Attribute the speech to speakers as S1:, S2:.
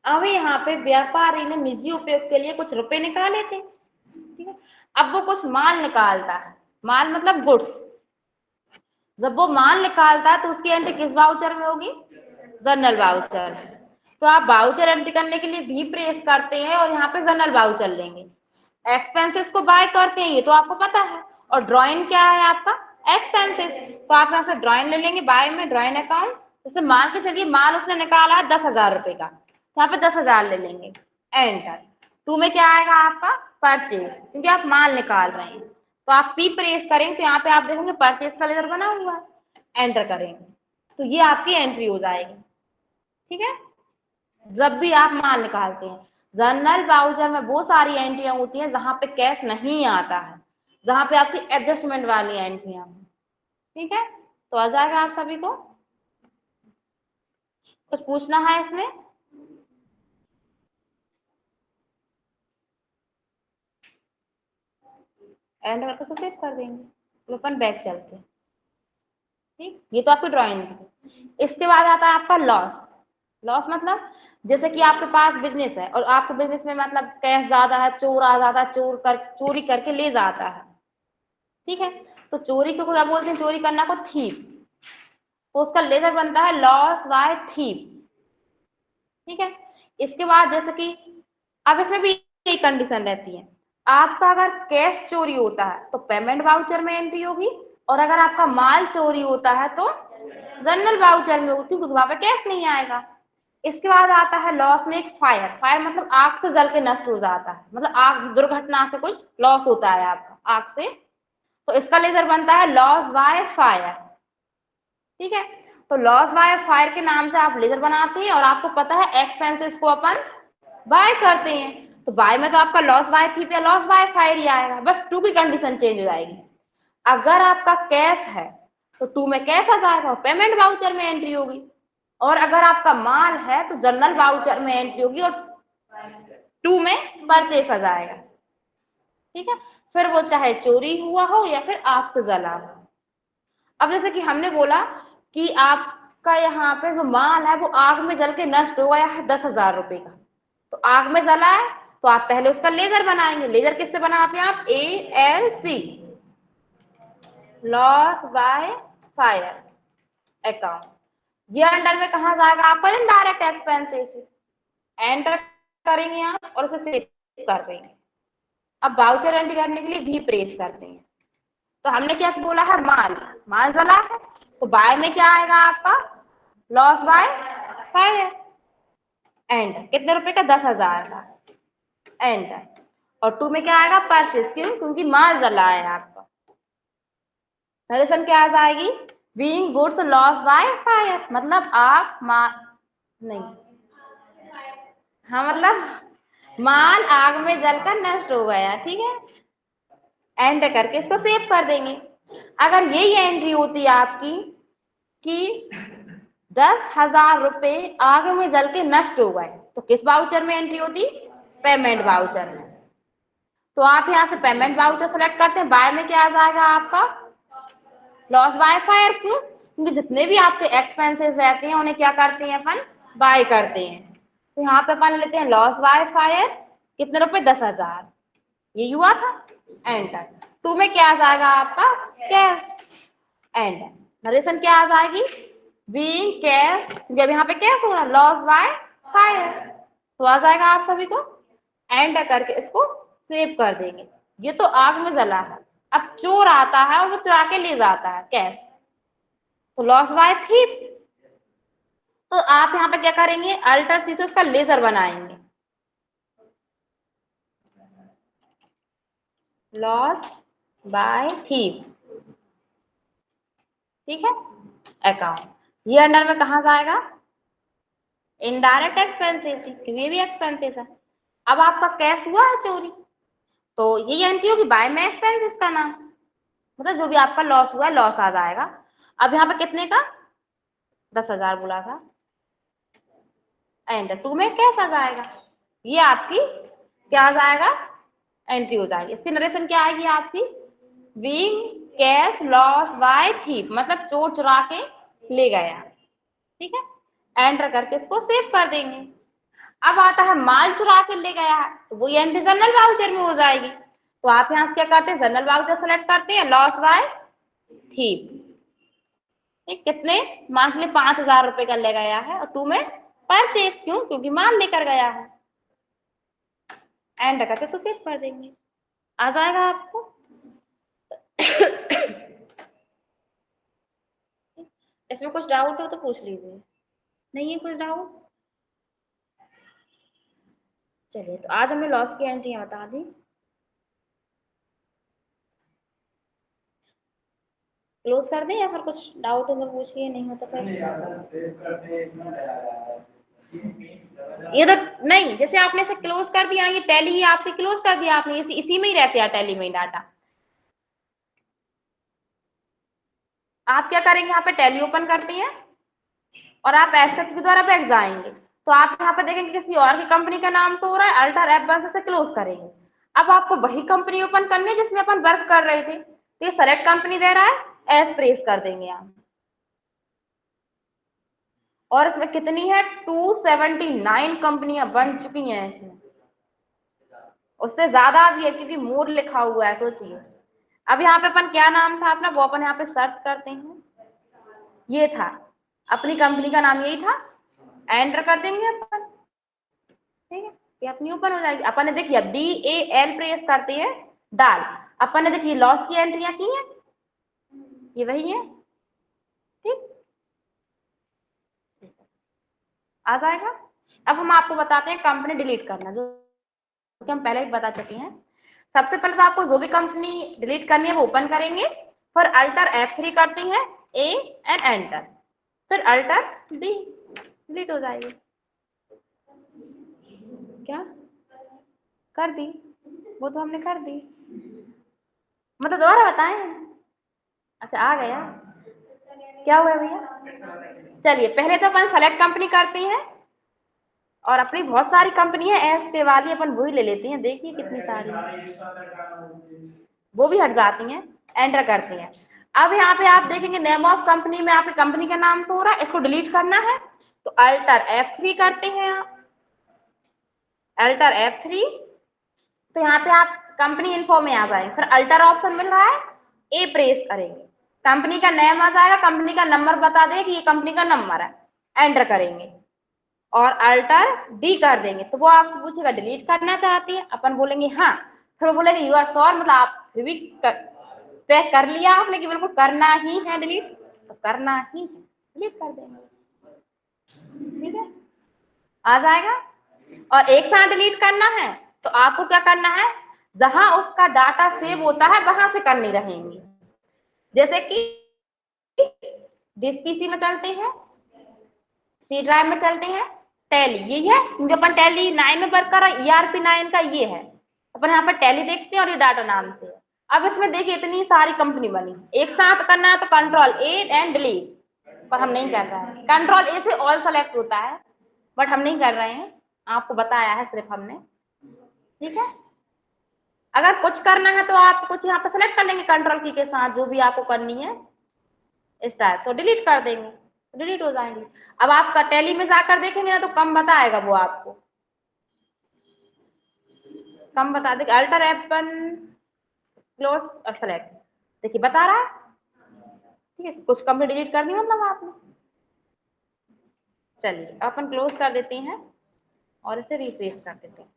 S1: अब यहाँ पे व्यापारी ने निजी उपयोग के लिए कुछ रुपए निकाले थे, ठीक है। अब वो कुछ माल निकालता है, माल मतलब गुड्स। जब वो माल निकालता है तो उसकी एंट्री किस वाउचर में होगी? जनरल वाउचर में। तो आप वाउचर एंट्री करने के लिए भी प्रेस करते हैं और यहाँ पे जनरल वाउचर लेंगे। एक्सपेंसेस को बाय करते हैं, ये तो आपको पता है। और ड्रॉइंग क्या है आपका? एक्सपेंसेस। तो आप यहाँ से ड्रॉइंग ले लेंगे, बाय में ड्रॉइंग अकाउंट। जैसे मान के चलिए माल उसने निकाला 10,000 रुपए का, तो यहाँ पे 10,000 ले लेंगे, एंटर। टू में क्या आएगा आपका? परचेज, क्योंकि आप माल निकाल रहे हैं। तो आप पी प्रेस करेंगे तो यहाँ पे आप देखेंगे परचेज का लेजर बना हुआ है, एंटर करेंगे तो ये आपकी एंट्री हो जाएगी, ठीक है। जब भी आप माल निकालते हैं, जनरल वाउचर में वो सारी एंट्रियां होती हैं जहां पे कैश नहीं आता है, जहां पे आपकी एडजस्टमेंट वाली एंट्रियां हैं, ठीक है। तो आ जाएगा आप सभी को। कुछ पूछना है इसमें? एंड करके उसको सेव कर देंगे, तो अपन बैक चलते हैं, ठीक। ये तो आपकी ड्राइंग है। इसके बाद आता है आपका लॉस। लॉस मतलब जैसे कि आपके पास बिजनेस है और आपके बिजनेस में मतलब कैश ज्यादा है, चोर आ जाता है, चोरी करके ले जाता है, ठीक है। तो चोरी को क्या बोलते हैं? चोरी करना को थीफ। तो उसका लेजर बनता है लॉस बाय थीफ, ठीक है। इसके बाद जैसे कि अब इसमें भी एक कंडीशन रहती है, आपका अगर कैश चोरी होता है तो पेमेंट वाउचर में एंट्री होगी, और अगर आपका माल चोरी होता है तो जनरल वाउचर में होगी, क्योंकि वहां पे कैश नहीं आएगा। इसके बाद आता है लॉस में एक फायर। फायर मतलब आग से जल के नष्ट हो जाता है, मतलब आग दुर्घटना से कुछ लॉस होता है आपका आग से, तो इसका लेजर बनता है लॉस बाय फायर, ठीक है। तो लॉस बाय फायर के नाम से आप लेजर बनाते हैं, और आपको पता है एक्सपेंसेस को अपन बाय करते हैं, तो बाय में तो आपका लॉस बाय थी या लॉस बाय फायर ही आएगा, बस टू की कंडीशन चेंज हो जाएगी। अगर आपका कैश है तो टू में कैश आ जाएगा, पेमेंट वाउचर में एंट्री होगी, और अगर आपका माल है तो जनरल वाउचर में एंट्री होगी, और टू में परचेस आ जाएगा, ठीक है। फिर वो चाहे चोरी हुआ हो या फिर आग से जला हो। अब जैसे कि हमने बोला कि आपका यहाँ पे जो माल है वो आग में जल के नष्ट हो गया है 10,000 रुपए का, तो आग में जला है तो आप पहले उसका लेजर बनाएंगे। लेजर किससे बनाते हैं आप? ALC, loss by fire account. ये अंडर में कहा जाएगा आपका? Indirect expenses. एंटर करेंगे आप और उसे सेव कर देंगे। अब वाउचर एंट्री करने के लिए भी प्रेस करते हैं। तो हमने क्या बोला है? माल, माल जला है, तो बाय में क्या आएगा आपका? Loss by fire, enter. कितने रुपए का? 10,000 का, एंटर। और टू में क्या आएगा? परचेस, क्यों? क्योंकि माल जला है आपका। नरेशन क्या आ जाएगी? Being goods loss by fire, मतलब आग नहीं, हाँ मतलब माल आग में जलकर नष्ट हो गया, ठीक है। एंटर करके इसको सेव कर देंगे। अगर यही एंट्री होती है आपकी कि 10,000 रुपए आग में जल के नष्ट हो गए, तो किस वाउचर में एंट्री होती? पेमेंट वाउचर में। तो आप यहाँ से पेमेंट वाउचर सेलेक्ट करते हैं। बाय में क्या आ जाएगा आपका? लॉस बाय फायर, क्यों? क्योंकि जितने भी आपके एक्सपेंसेस रहते हैं उन्हें क्या करते हैं अपन? बाय करते हैं। तो यहाँ पे अपन लेते हैं लॉस बाय फायर, कितने रुपए? 10,000। ये हुआ था, एंटर। टू में क्या आ जाएगा आपका? Cash, enter. नरेशन क्या आ जाएगी? बीइंग कैश, क्योंकि अब यहाँ पे कैश हो रहा है, लॉस बाय फायर, तो आ जाएगा आप सभी को। एंटर करके इसको सेव कर देंगे। ये तो आग में जला है, अब चोर आता है और वो चुरा के ले जाता है कैश, तो लॉस बाय थीफ। तो आप यहाँ पे क्या करेंगे? अल्टर सी से उसका लेजर बनाएंगे, लॉस बाय थीफ, ठीक है, अकाउंट। ये अंडर में कहा जाएगा? इनडायरेक्ट एक्सपेंसेस, क्योंकि ये भी एक्सपेंसेस है। अब आपका कैश हुआ है चोरी, तो ये एंट्री होगी बाय में एक्सपेंसेस का नाम, मतलब जो भी आपका लॉस हुआ है लॉस आ जाएगा। अब यहाँ पे कितने का? 10,000 बोला था, एंटर। टू में कैश आ जाएगा, ये आपकी क्या आ जाएगा? एंट्री हो जाएगी। इसकी नरेशन क्या आएगी आपकी? Being cash loss by thief, मतलब चोर चुरा के ले गया, ठीक है, एंटर करके इसको सेव कर देंगे। अब आता है माल चुरा के ले गया है, तो वो एंट्री जनरल वाउचर में हो जाएगी। तो आप यहाँ से क्या करते हैं, जनरल वाउचर सेलेक्ट करते हैं, लॉस बाय थीफ। कितने, मान के लिए 5,000 रुपए का ले गया है, और 2 में परचेज, क्यों, क्योंकि माल लेकर गया है। एंटर करके तो सेव कर देंगे, आ जाएगा आपको। इसमें कुछ डाउट हो तो पूछ लीजिए, नहीं है कुछ डाउट? चलिए, तो आज हमने लॉस की एंट्रियां बता दी। क्लोज कर दें या फिर कुछ डाउट हो तो पूछिए, नहीं हो तो फिर ये तो नहीं, जैसे आपने इसे क्लोज कर दिया, ये टैली ही आपने क्लोज कर दिया, आपने इसी में ही रहते हैं, टैली में डाटा। आप क्या करेंगे, यहाँ पे टैली ओपन करते हैं और आप एस्केप के द्वारा बैक जाएंगे, तो आप यहाँ पे देखेंगे किसी और की कंपनी का नाम शो हो रहा है, अल्टर F1 से क्लोज करेंगे। अब आपको वही कंपनी ओपन करनी है जिसमें अपन वर्क कर रहे थे, तो ये सेलेक्ट कंपनी दे रहा है, एस प्रेस कर देंगे आप। और इसमें कितनी है, 279 कंपनियां बन चुकी हैं इसमें, उससे ज्यादा भी है क्योंकि मोर लिखा हुआ है, सोचिए। अब यहाँ पे अपन क्या नाम था अपना, वो अपन यहाँ पे सर्च करते हैं, ये था अपनी कंपनी का नाम, यही था, एंटर कर देंगे अपन, ठीक है, ये अपनी ओपन हो जाएगी। अपन ने देखिए DAL प्रेस करते हैं, डाल, अपन ने देखिए लॉस की एंट्रियां की हैं, ये वही है, ठीक, आ जाएगा। अब हम आपको बताते हैं कंपनी डिलीट करना, जो कि हम पहले ही बता चुके हैं। सबसे पहले तो आपको जो भी कंपनी डिलीट करनी है वो ओपन करेंगे, फिर अल्टर F3 करते हैं, A एंड एंटर, फिर अल्टर D, डिलीट हो जाएगी। क्या कर दी, वो तो हमने कर दी, मतलब दोबारा बताएं? अच्छा, आ गया, क्या हुआ भैया? चलिए, पहले तो अपन सेलेक्ट कंपनी करते हैं, और अपनी बहुत सारी कंपनी है एस के वाली, अपन वही ले लेते हैं, देखिए कितनी सारी, वो भी हट जाती हैं, एंटर करते हैं। अब यहाँ पे आप देखेंगे नेम ऑफ कंपनी में आपकी कंपनी का नाम शो हो रहा है, इसको डिलीट करना है, तो अल्टर F3 करते हैं आप, अल्टर F3, तो यहाँ पे आप कंपनी इन्फो में आ जाएंगे, फिर अल्टर ऑप्शन मिल रहा है, ए प्रेस करेंगे, कंपनी का नेम आ जाएगा, कंपनी का नंबर बता दे कि ये कंपनी का नंबर है, एंटर करेंगे, और अल्टर डी कर देंगे। तो वो आपसे पूछेगा डिलीट करना चाहती है, अपन बोलेंगे हाँ, फिर वो बोलेगा यू आर श्योर, मतलब आप फिर भी तय कर लिया आपने कि बिल्कुल करना ही है डिलीट, तो करना ही है, डिलीट कर देंगे, ठीक है, आ जाएगा। और एक साथ डिलीट करना है तो आपको क्या करना है, जहां उसका डाटा सेव होता है वहां से करनी रहेंगी, जैसे कि डिस पीसी में चलते हैं, सी ड्राइव में चलते हैं, टैली यही है, क्योंकि अपन टैली 9 में वर्क कर रहा है, ERP 9 का ये है, अपन यहाँ पर टैली देखते हैं और ये डाटा नाम से है। अब इसमें देखिए इतनी सारी कंपनी बनी, एक साथ करना है तो कंट्रोल A एंड डिलीट, पर हम नहीं कर रहे हैं, कंट्रोल A से ऑल सेलेक्ट होता है, बट हम नहीं कर रहे हैं, आपको बताया है सिर्फ हमने, ठीक है। अगर कुछ करना है तो आप कुछ यहाँ पे सेलेक्ट कर लेंगे कंट्रोल की के साथ, जो भी आपको करनी है इस टाइप से, डिलीट कर देंगे, डिलीट हो जाएंगे। अब आपका टैली में जाकर देखेंगे ना तो कम बताएगा वो आपको, कम बता देगा, अल्टर F1 क्लोज और सेलेक्ट, देखिए बता रहा है, ठीक है, कुछ कंपनी डिलीट करनी मतलब आपने। चलिए अपन क्लोज कर देते हैं और इसे रिफ्रेश कर देते हैं।